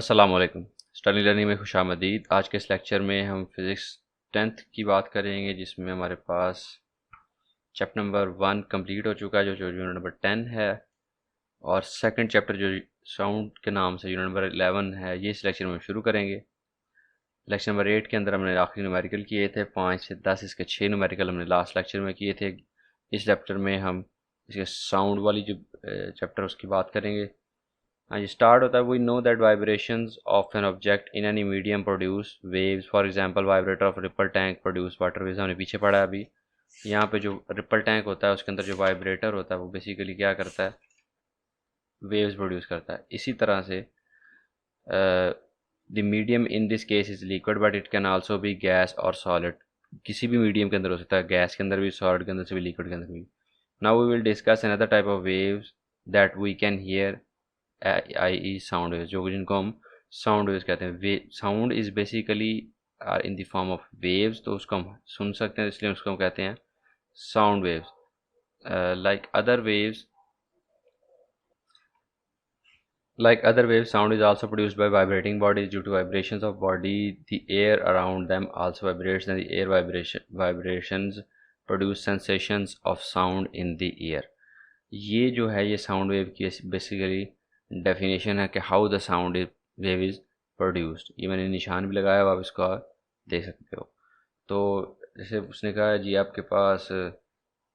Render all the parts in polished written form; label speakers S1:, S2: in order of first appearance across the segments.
S1: अस्सलाम वालेकुम। Study learning में खुशामदीद। आज के इस लेक्चर में हम फिज़िक्स 10th की बात करेंगे, जिसमें हमारे पास चैप्टर नंबर 1 कंप्लीट हो चुका है, जो यूनिट नंबर 10 है। और सेकंड चैप्टर जो साउंड के नाम से यूनिट नंबर 11 है, ये इस लेक्चर में शुरू करेंगे। लेक्चर नंबर 8 के अंदर हमने आखिरी न्यूमेरिकल किए थे 5 से 10, इसके 6 न्यूमेरिकल हमने लास्ट लेक्चर में किए थे। इस चैप्टर में हम इसके साउंड वाली जो चैप्टर उसकी बात करेंगे। हाँ जी, स्टार्ट होता है। We know that vibrations of an object in any medium produce waves. For example vibrator of ripple tank produce water waves. हमने पीछे पढ़ा है अभी। यहाँ पे जो रिपल टैंक होता है उसके अंदर जो वाइब्रेटर होता है वो बेसिकली क्या करता है, वेव्स प्रोड्यूस करता है। इसी तरह से the medium in this case is liquid but it can also be gas और सॉलिड। किसी भी मीडियम के अंदर हो सकता है, गैस के अंदर भी, सॉलिड के अंदर से भी, लिक्विड के अंदर भी। Now we will discuss another type of waves that we can hear, I E sound wave, जो जिनको हम साउंड वेव्स कहते हैं। Sound is basically in the form of waves, तो उसको हम सुन सकते हैं, इसलिए उसको हम कहते हैं sound waves. Like other waves, sound is also produced by vibrating bodies. Due to vibrations of body, the air around them also vibrates, and the air vibrations produce sensations of sound in the ear. ये जो है ये sound wave की basically definition है कि how the sound wave is produced. ये मैंने निशान भी लगाया हुआ, आप इसको देख सकते हो। तो जैसे उसने कहा जी आपके पास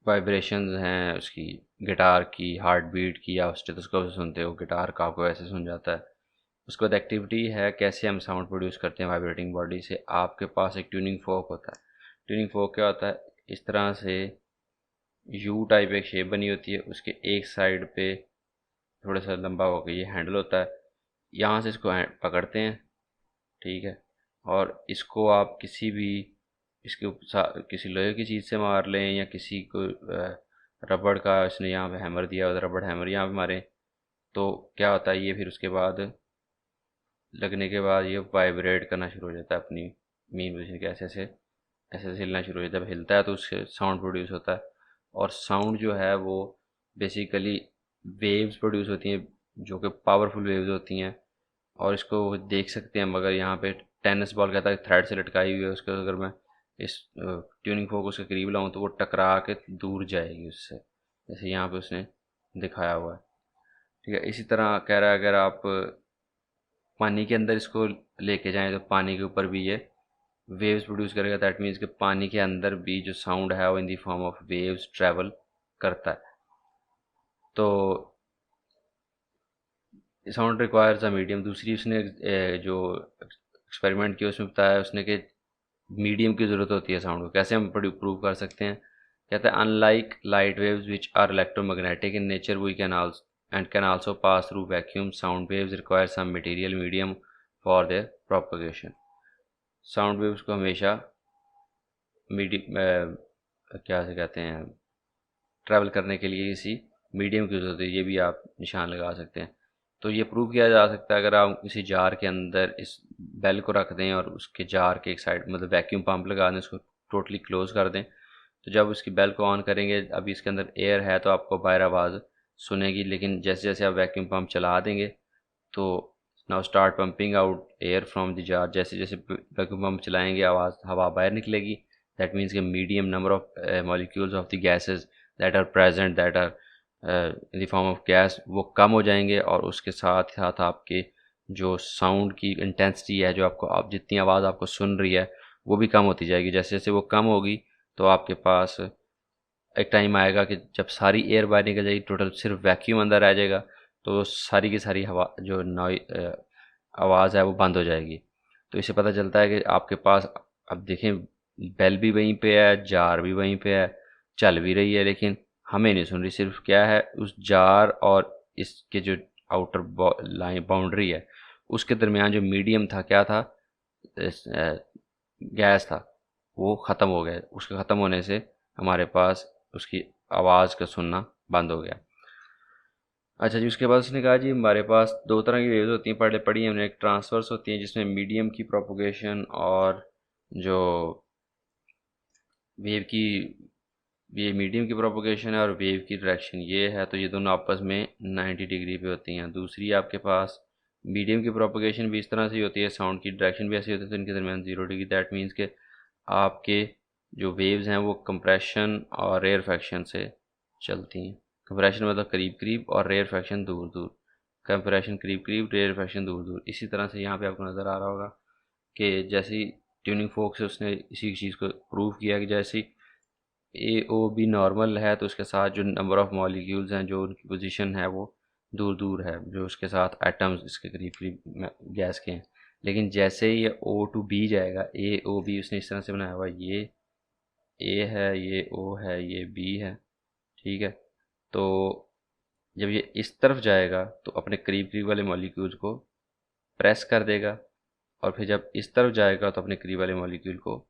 S1: वाइब्रेशंस हैं उसकी, गिटार की, हार्ट बीट की, या स्टेथोस्कोप से सुनते हो गिटार का, आपको ऐसे सुन जाता है। उसके बाद एक्टिविटी है कैसे हम साउंड प्रोड्यूस करते हैं वाइब्रेटिंग बॉडी से। आपके पास एक ट्यूनिंग फोक होता है। ट्यूनिंग फोक क्या होता है, इस तरह से यू टाइप एक शेप बनी होती है, उसके एक साइड पे थोड़ा सा लंबा होकर ये हैंडल होता है। यहाँ से इसको पकड़ते हैं, ठीक है। और इसको आप किसी भी इसके किसी लोहे की चीज़ से मार लें, या किसी को रबड़ का इसने यहाँ पे हैमर दिया और रबड़ हैमर यहाँ पे मारें, तो क्या होता है, ये फिर उसके बाद लगने के बाद ये वाइब्रेट करना शुरू हो जाता है अपनी मीन पोजीशन के, ऐसे ऐसे हिलना शुरू हो जाता है। जब हिलता है तो उससे साउंड प्रोड्यूस होता है। और साउंड जो है वो बेसिकली वेव्स प्रोड्यूस होती हैं, जो कि पावरफुल वेव्स होती हैं। और इसको देख सकते हैं, मगर यहाँ पे टेनिस बॉल कहता है थ्रेड से लटकाई हुई है, उसको अगर मैं इस ट्यूनिंग फोक उसके करीब लाऊं तो वो टकरा के दूर जाएगी उससे, जैसे यहाँ पे उसने दिखाया हुआ है, ठीक है। इसी तरह कह रहा है अगर आप पानी के अंदर इसको लेके जाएं तो पानी के ऊपर भी ये वेव्स प्रोड्यूस करेगा। दैट मीन्स कि पानी के अंदर भी जो साउंड है वो in the form of waves travel करता है। तो साउंड रिक्वायर्स अ मीडियम। दूसरी उसने जो एक्सपेरिमेंट किया उसमें बताया उसने कि मीडियम की ज़रूरत होती है साउंड को। कैसे हम प्रूव कर सकते हैं, कहते हैं unlike light waves which are electromagnetic in nature we can also and can also pass through vacuum, sound waves require some material medium for their propagation. Sound waves को हमेशा मीडियम क्या से कहते हैं, ट्रैवल करने के लिए किसी मीडियम की ज़रूरत है। ये भी आप निशान लगा सकते हैं। तो ये प्रूव किया जा सकता है अगर आप किसी जार के अंदर इस बेल को रख दें और उसके जार के एक साइड मतलब वैक्यूम पंप लगा दें, उसको टोटली क्लोज कर दें, तो जब उसकी बेल को ऑन करेंगे, अभी इसके अंदर एयर है तो आपको बाहर आवाज़ सुनेगी, लेकिन जैसे जैसे आप वैक्यूम पंप चला देंगे तो now start pumping out air from the jar. जैसे जैसे वैक्यूम पंप चलाएंगे आवाज़ हवा बाहर निकलेगी। दैट मीन्स के medium number of molecules of the gases that are present that are in the form of gas वो कम हो जाएंगे, और उसके साथ साथ आपके जो साउंड की इंटेंसिटी है, जो आपको आप जितनी आवाज़ आपको सुन रही है वो भी कम होती जाएगी। जैसे जैसे वो कम होगी तो आपके पास एक टाइम आएगा कि जब सारी एयर बाहर निकल जाएगी, टोटल सिर्फ वैक्यूम अंदर रह जाएगा, तो सारी की सारी हवा जो आवाज़ है वो बंद हो जाएगी। तो इससे पता चलता है कि आपके पास, अब देखें, बेल भी वहीं पे है, जार भी वहीं पे है, चल भी रही है, लेकिन हमें नहीं सुन रही। सिर्फ क्या है, उस जार और इसके जो आउटर लाइन बाउंड्री है उसके दरमियान जो मीडियम था, क्या था, गैस था, वो ख़त्म हो गया। उसके ख़त्म होने से हमारे पास उसकी आवाज़ का सुनना बंद हो गया। अच्छा जी, उसके बाद उसने कहा जी हमारे पास दो तरह की वेव्स होती हैं, पहले पढ़ी हमने। एक ट्रांसवर्स होती है जिसमें मीडियम की प्रोपोगेशन और जो वेव की, ये मीडियम की प्रोपोगेशन है और वेव की डायरेक्शन ये है, तो ये दोनों आपस में 90 डिग्री पे होती हैं। दूसरी आपके पास मीडियम की प्रोपगेशन भी इस तरह से ही होती है, साउंड की डायरेक्शन भी ऐसी होती है, तो इनके दरमियान 0 डिग्री। दैट मीन्स के आपके जो वेव्स हैं वो कंप्रेशन और रेयरफेक्शन से चलती हैं। कंप्रेशन मतलब करीब करीब और रेयरफेक्शन दूर दूर। कंप्रेशन करीब करीब, रेयरफेक्शन दूर दूर। इसी तरह से यहाँ पे आपको नज़र आ रहा होगा कि जैसी ट्यूनिंग फोक से उसने इसी चीज़ को प्रूव किया कि जैसी ए ओ बी नॉर्मल है तो उसके साथ जो नंबर ऑफ मॉलिक्यूल्स हैं, जो उनकी पोजीशन है वो दूर दूर है, जो उसके साथ एटम्स इसके करीब करीब गैस के हैं। लेकिन जैसे ही ये ओ टू बी जाएगा, ए ओ बी उसने इस तरह से बनाया हुआ, ये ए है, ये ओ है, ये बी है, ठीक है। तो जब ये इस तरफ जाएगा तो अपने करीब करीब वाले मॉलिक्यूल्स को प्रेस कर देगा, और फिर जब इस तरफ जाएगा तो अपने करीब वाले मॉलिक्यूल को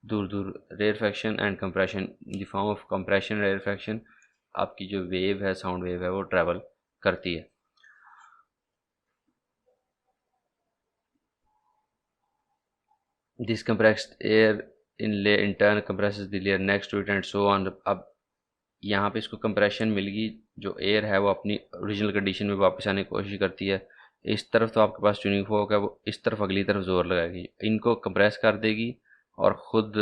S1: दूर दूर। Rarefaction and compression, in the form of compression rarefaction, आपकी जो वेव है, साउंड वेव है, वो ट्रैवल करती है। This compressed air in turn compresses the layer next to it and so on। अब यहाँ पे इसको कंप्रेशन मिल गई, जो एयर है वो अपनी ओरिजिनल कंडीशन में वापस आने की कोशिश करती है। इस तरफ तो आपके पास ट्यूनिंग फोक है, वो इस तरफ अगली तरफ जोर लगाएगी, इनको कंप्रेस कर देगी और ख़ुद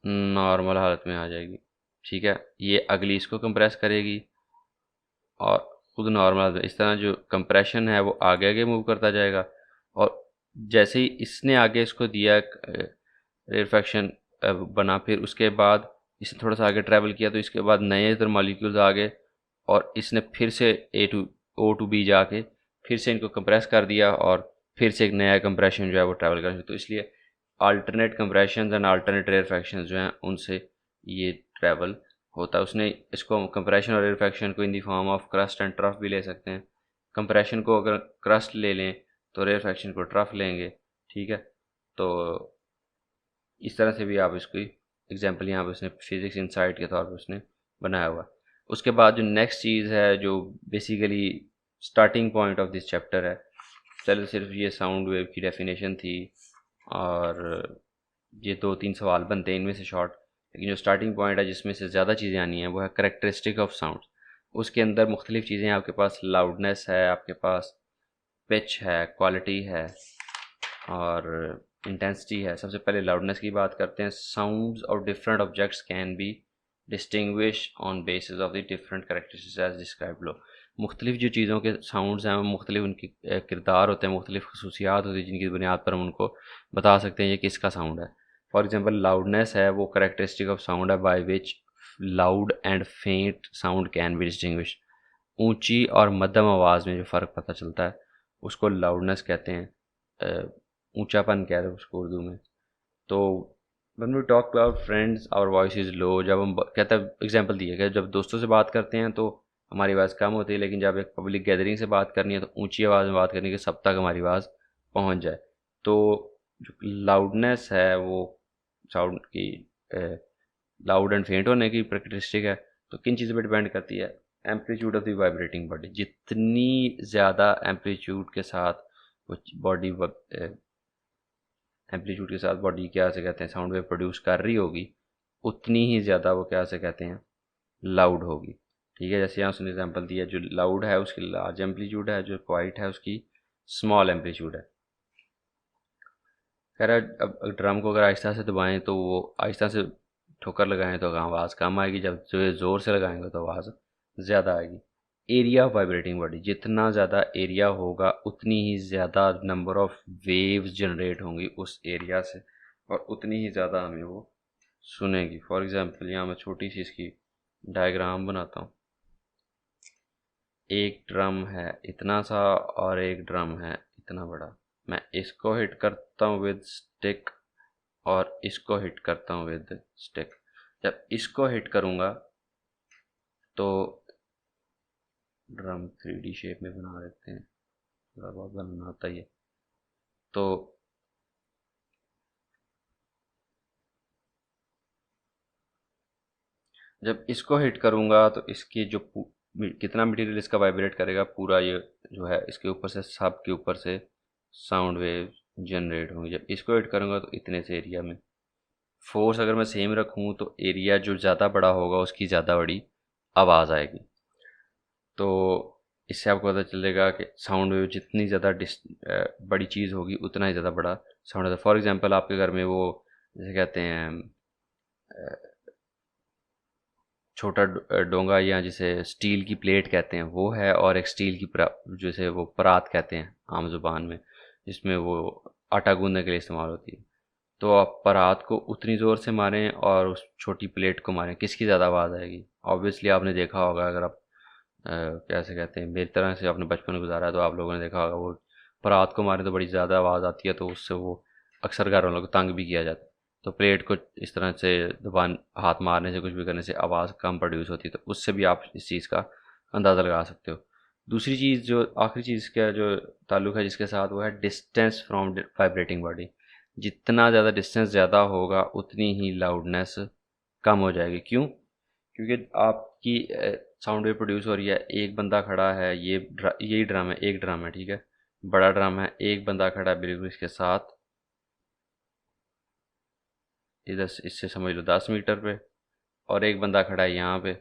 S1: नॉर्मल हालत में आ जाएगी, ठीक है। ये अगली इसको कंप्रेस करेगी और खुद नॉर्मल हालत में। इस तरह जो कंप्रेशन है वो आगे आगे मूव करता जाएगा, और जैसे ही इसने आगे इसको दिया रेयरफेक्शन बना, फिर उसके बाद इसने थोड़ा सा आगे ट्रैवल किया तो इसके बाद नए इधर मॉलिक्यूल्स आ गए, और इसने फिर से ए टू ओ टू बी जाके फिर से इनको कंप्रेस कर दिया, और फिर से एक नया कंप्रेशन जो है वो ट्रैवल कर। तो इसलिए alternate compression and alternate rarefaction जो हैं उनसे ये ट्रैवल होता है। उसने इसको कंप्रेशन और रेयरफेक्शन को in the form of crest and trough भी ले सकते हैं। कंप्रेशन को अगर क्रस्ट ले लें तो रेयरफेक्शन को ट्रफ लेंगे, ठीक है। तो इस तरह से भी आप इसकी एग्जांपल यहाँ पे उसने फिज़िक्स इनसाइट के तौर पे उसने बनाया हुआ। उसके बाद जो नेक्स्ट चीज़ है, जो basically starting point of this chapter है, चलो सिर्फ ये साउंड वेव की डेफिनेशन थी और ये 2-3 सवाल बनते हैं इनमें से शॉर्ट, लेकिन जो स्टार्टिंग पॉइंट है जिसमें से ज़्यादा चीज़ें आनी हैं वो है करेक्टरिस्टिक ऑफ साउंड। उसके अंदर मुख्तलिफ़ चीज़ें, आपके पास लाउडनेस है, आपके पास पिच है, क्वालिटी है और इंटेंसिटी है। सबसे पहले लाउडनेस की बात करते हैं। Sounds of different objects can be distinguish on basis of the different characteristics as describe लो। मुख्तलिफ जो चीज़ों के साउंड्स हैं, मुख्तलिफ उनकी किरदार होते हैं, मुख्तलिफ खसूसियात होती हैं, जिनकी बुनियाद पर हम उनको बता सकते हैं ये किसका साउंड है। फॉर एग्जांपल लाउडनेस है, वो करेक्टरिस्टिक ऑफ साउंड है बाय विच लाउड एंड फेंट साउंड कैन बी डिस्टिंग्विश। ऊंची और मध्यम आवाज़ में जो फ़र्क पता चलता है उसको लाउडनेस कहते हैं, ऊंचापन कहते हैं उसको उर्दू में। तो when we talk about friends our voice is low, जब हम कहते हैं, एग्जांपल दिया गया, जब दोस्तों से बात करते हैं तो हमारी आवाज़ कम होती है, लेकिन जब एक पब्लिक गैदरिंग से बात करनी है तो ऊंची आवाज़ में बात करनी है कि सब तक हमारी आवाज़ पहुंच जाए। तो जो लाउडनेस है वो साउंड की लाउड एंड फेंट होने की प्रैक्टिस्टिक है। तो किन चीज़ों पर डिपेंड करती है? Amplitude of the vibrating body. जितनी ज़्यादा एम्पलीट्यूड के साथ बॉडी एम्पलीट्यूड के साथ बॉडी क्या से कहते हैं साउंड वेव प्रोड्यूस कर रही होगी, उतनी ही ज़्यादा वो क्या से कहते हैं लाउड होगी, ठीक है। जैसे यहाँ उसने एग्जांपल दिया, जो लाउड है उसकी लार्ज एम्पलीट्यूड है, जो क्वाइट है उसकी स्मॉल एम्पलीट्यूड है। कह रहा है अब ड्रम को अगर आहिस्ता से दबाएं तो वो आहिस्ता से ठोकर लगाएं तो आवाज़ कम आएगी, जब जो ज़ोर से लगाएंगे तो आवाज़ ज़्यादा आएगी। एरिया ऑफ वाइब्रेटिंग बॉडी, जितना ज़्यादा एरिया होगा उतनी ही ज़्यादा नंबर ऑफ वेव्स जनरेट होंगी उस एरिया से, और उतनी ही ज़्यादा हमें वो सुनेगी। फॉर एग्ज़ाम्पल यहाँ मैं छोटी सी इसकी डायग्राम बनाता हूँ। एक ड्रम है इतना सा और एक ड्रम है इतना बड़ा। मैं इसको हिट करता हूँ विद स्टिक और इसको हिट करता हूँ विद स्टिक। जब इसको हिट करूँगा तो ड्रम 3D शेप में बना देते हैं, थोड़ा बहुत बनाना आता ही है। तो जब इसको हिट करूँगा तो इसकी जो कितना मटेरियल इसका वाइब्रेट करेगा, पूरा ये जो है इसके ऊपर से, सब के ऊपर से साउंड वेव जनरेट होंगी। जब इसको हिट करूँगा तो इतने से एरिया में फोर्स अगर मैं सेम रखूँ तो एरिया जो ज़्यादा बड़ा होगा उसकी ज़्यादा बड़ी आवाज़ आएगी। तो इससे आपको पता चलेगा कि साउंड वेव जितनी ज़्यादा बड़ी चीज़ होगी उतना ही ज़्यादा बड़ा साउंड होता है। फॉर एग्जांपल आपके घर में वो जैसे कहते हैं छोटा डोंगा या जिसे स्टील की प्लेट कहते हैं वो है, और एक स्टील की जैसे वो परात कहते हैं आम जुबान में, जिसमें वो आटा गूंदने के लिए इस्तेमाल होती है। तो आप परात को उतनी ज़ोर से मारें और उस छोटी प्लेट को मारें, किसकी ज़्यादा आवाज़ आएगी? ऑब्वियसली आपने देखा होगा, अगर आप कैसे कहते हैं मेरी तरह से आपने बचपन गुजारा है तो आप लोगों ने देखा होगा, वो परात को मारें तो बड़ी ज़्यादा आवाज़ आती है, तो उससे वो अक्सर घर वालों को तंग भी किया जाता है। तो प्लेट को इस तरह से दबान हाथ मारने से कुछ भी करने से आवाज़ कम प्रोड्यूस होती है, तो उससे भी आप इस चीज़ का अंदाज़ा लगा सकते हो। दूसरी चीज़ जो आखिरी चीज़ का जो ताल्लुक है जिसके साथ, वो है डिस्टेंस फ्रॉम वाइब्रेटिंग बॉडी। जितना ज़्यादा डिस्टेंस ज़्यादा होगा उतनी ही लाउडनेस कम हो जाएगी। क्यों? क्योंकि आपकी साउंड वेव प्रोड्यूस हो रही है, एक बंदा खड़ा है, यही ड्रम है, एक ड्रम है, ठीक है, बड़ा ड्रम है, एक बंदा खड़ा है बिल्कुल इसके साथ, इधर इससे समझ लो 10 मीटर पे, और एक बंदा खड़ा है यहाँ पे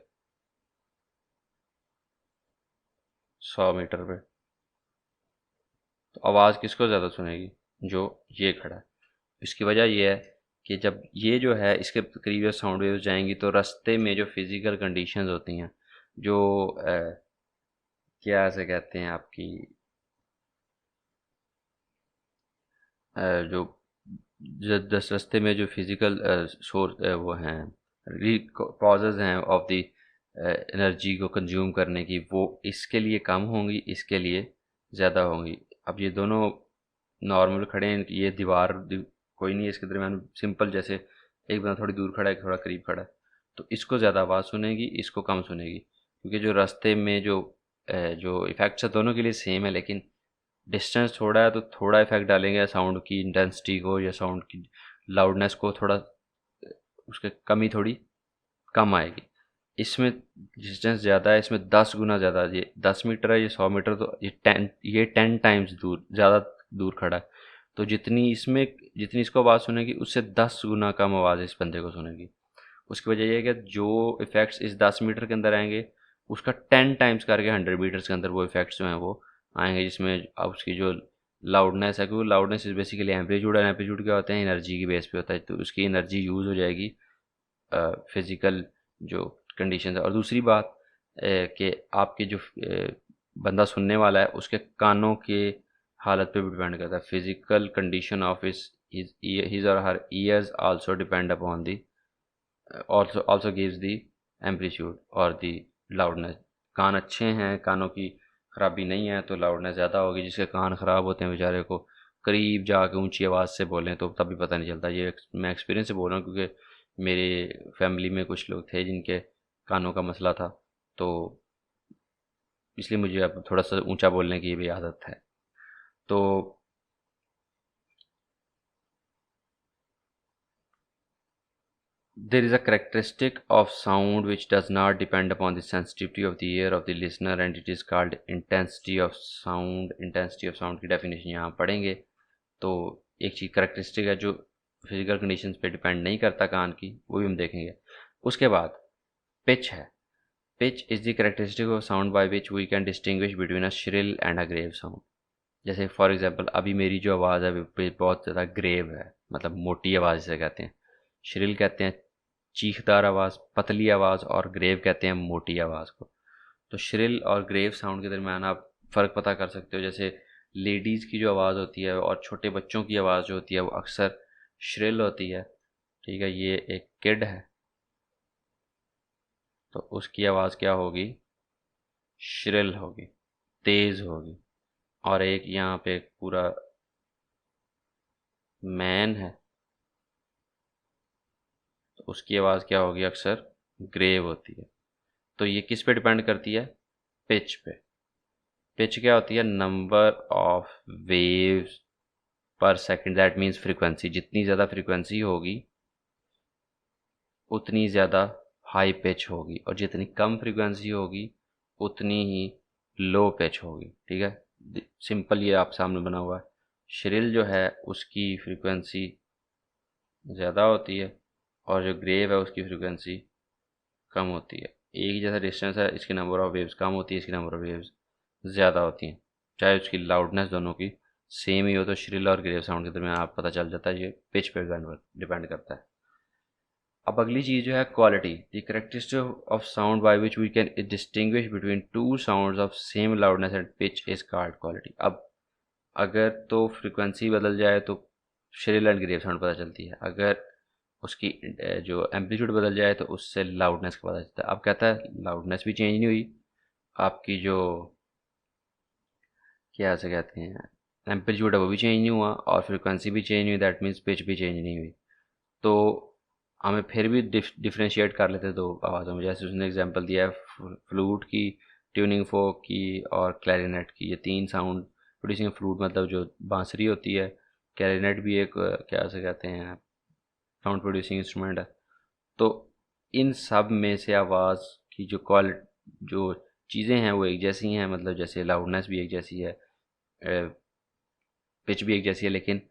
S1: 100 मीटर पे। तो आवाज़ किसको ज़्यादा सुनेगी? जो ये खड़ा है। इसकी वजह ये है कि जब ये जो है इसके करीब साउंड वेव्स जाएंगी तो रास्ते में जो फिज़िकल कंडीशंस होती हैं, जो क्या ऐसे कहते हैं आपकी जो दस रास्ते में जो फिज़िकल सोर्स वो हैं, री कॉजेज़ हैं ऑफ द एनर्जी को कंज्यूम करने की, वो इसके लिए कम होंगी, इसके लिए ज़्यादा होंगी। अब ये दोनों नॉर्मल खड़े हैं, ये कोई नहीं है इसके दरमियान, सिंपल जैसे एक बंदा थोड़ी दूर खड़ा है, थोड़ा करीब खड़ा है, तो इसको ज़्यादा आवाज़ सुनेगी, इसको कम सुनेगी, क्योंकि जो रास्ते में जो इफ़ेक्ट्स है दोनों के लिए सेम है, लेकिन डिस्टेंस थोड़ा है तो थोड़ा इफेक्ट डालेंगे साउंड की इंटेंसिटी को या साउंड की लाउडनेस को, थोड़ा उसके कमी थोड़ी कम आएगी। इसमें डिस्टेंस ज़्यादा है, इसमें 10 गुना ज़्यादा, ये 10 मीटर है, ये 100 मीटर, तो ये 10 टाइम्स दूर ज़्यादा दूर खड़ा है। तो जितनी इसको आवाज़ सुनेगी उससे 10 गुना कम आवाज़ इस बंदे को सुनेगी। उसकी वजह यह है कि जो इफ़ेक्ट्स इस 10 मीटर के अंदर आएंगे उसका 10 टाइम्स करके 100 मीटर्स के अंदर वो इफ़ेक्ट्स जो हैं वो आएंगे, जिसमें अब उसकी जो लाउडनेस है, क्योंकि लाउडनेस इज बेसिकली एम्पलीट्यूड, और एम्पलीट्यूड क्या होता है? एनर्जी की बेस पे होता है, तो उसकी एनर्जी यूज़ हो जाएगी फिज़िकल जो कंडीशन है। और दूसरी बात कि आपके जो बंदा सुनने वाला है उसके कानों के हालत पे भी डिपेंड करता है। फिज़िकल कंडीशन ऑफ हिज और her ears also depend upon the also gives the amplitude और the loudness। कान अच्छे हैं, कानों की ख़राबी नहीं है, तो लाउडनेस ज़्यादा होगी। जिसके कान ख़राब होते हैं बेचारे को करीब जाके ऊंची आवाज़ से बोलें तो तभी पता नहीं चलता। ये मैं एक्सपीरियंस से बोल रहा हूँ, क्योंकि मेरे फैमिली में कुछ लोग थे जिनके कानों का मसला था, तो इसलिए मुझे अब थोड़ा सा ऊंचा बोलने की भी आदत है। तो there is a characteristic of sound which does not depend upon the sensitivity of the ear of the listener, and it is called intensity of sound। intensity of sound की डेफिनेशन यहाँ पढ़ेंगे तो एक चीज़ करेक्टरिस्टिक है जो physical conditions पे depend नहीं करता कान की, वो भी हम देखेंगे। उसके बाद पिच है। Pitch is the characteristic of sound by which we can distinguish between a shrill and a grave sound. जैसे फॉर एग्जांपल अभी मेरी जो आवाज़ है वो बहुत ज़्यादा ग्रेव है, मतलब मोटी आवाज़ जिसे कहते हैं। श्रिल कहते हैं चीखदार आवाज़, पतली आवाज़, और ग्रेव कहते हैं मोटी आवाज़ को। तो श्रिल और ग्रेव साउंड के दरमियान आप फ़र्क पता कर सकते हो। जैसे लेडीज़ की जो आवाज़ होती है और छोटे बच्चों की आवाज़ जो होती है वो अक्सर श्रिल होती है, ठीक है। ये एक किड है तो उसकी आवाज़ क्या होगी? श्रिल होगी, तेज़ होगी। और एक यहाँ पे पूरा मैन है तो उसकी आवाज़ क्या होगी? अक्सर ग्रेव होती है। तो ये किस पे डिपेंड करती है? पिच पे। पिच क्या होती है? नंबर ऑफ वेव्स पर सेकंड, दैट मीन्स फ्रीक्वेंसी। जितनी ज़्यादा फ्रीक्वेंसी होगी उतनी ज़्यादा हाई पिच होगी, और जितनी कम फ्रीक्वेंसी होगी उतनी ही लो पिच होगी, ठीक है। सिंपल ये आप सामने बना हुआ है। श्रिल जो है उसकी फ्रीक्वेंसी ज़्यादा होती है, और जो ग्रेव है उसकी फ्रीक्वेंसी कम होती है। एक जैसा डिस्टेंस है, इसकी नंबर ऑफ वेव्स कम होती है, इसकी नंबर ऑफ वेव्स ज़्यादा होती हैं, चाहे उसकी लाउडनेस दोनों की सेम ही हो, तो श्रिल और ग्रेव साउंड के दरमियान आप पता चल जाता है, ये पिच पे डिपेंड करता है। अब अगली चीज़ जो है quality, the characteristic of sound by which we can distinguish between two sounds of same loudness and pitch is called quality. अब अगर तो फ्रिक्वेंसी बदल जाए तो श्रिल एंड ग्रेव साउंड पता चलती है, अगर उसकी जो एम्पलीट्यूड बदल जाए तो उससे लाउडनेस का पता चलता है। अब कहता है लाउडनेस भी चेंज नहीं हुई, आपकी जो क्या से कहते हैं एम्पलीट्यूड है वो भी चेंज नहीं हुआ, और फ्रिक्वेंसी भी चेंज नहीं हुई, दैट मीन्स पिच भी चेंज नहीं हुई। तो हमें फिर भी डिफ्रेंशिएट कर लेते दो आवाज़ों में, जैसे उसने एग्जांपल दिया है फ्लूट की, ट्यूनिंग फोक की और क्लैरिनेट की। ये तीन साउंड प्रोड्यूसिंग फ्लूट मतलब जो बांसुरी होती है, क्लैरिनेट भी एक क्या से कहते हैं साउंड प्रोड्यूसिंग इंस्ट्रूमेंट है। तो इन सब में से आवाज़ की जो जो चीज़ें हैं वो एक जैसी हैं, मतलब जैसे लाउडनेस भी एक जैसी है, पिच भी एक जैसी है, लेकिन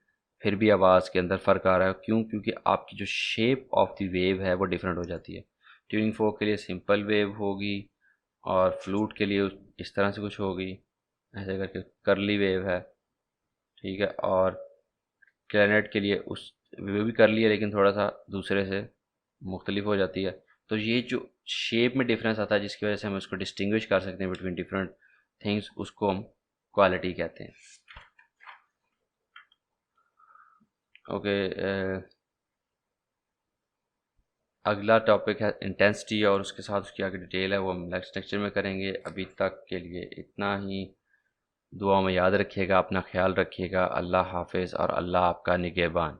S1: फिर भी आवाज़ के अंदर फ़र्क आ रहा है। क्यों? क्योंकि आपकी जो शेप ऑफ द वेव है वो डिफरेंट हो जाती है। ट्यूनिंग फोक के लिए सिंपल वेव होगी, और फ्लूट के लिए इस तरह से कुछ होगी, ऐसे करके करली वेव है, ठीक है। और क्लैरिनेट के लिए उस वेव भी करली है, लेकिन थोड़ा सा दूसरे से मुख्तलिफ हो जाती है। तो ये जो शेप में डिफरेंस आता है, जिसकी वजह से हम उसको डिस्टिंग्विश कर सकते हैं बिटवीन डिफरेंट थिंग्स, उसको हम क्वालिटी कहते हैं। ओके, अगला टॉपिक है इंटेंसिटी, और उसके साथ उसकी आगे डिटेल है वो हम नेक्स्ट लेक्चर में करेंगे। अभी तक के लिए इतना ही। दुआ में याद रखिएगा, अपना ख्याल रखिएगा। अल्लाह हाफिज़ और अल्लाह आपका निगहबान।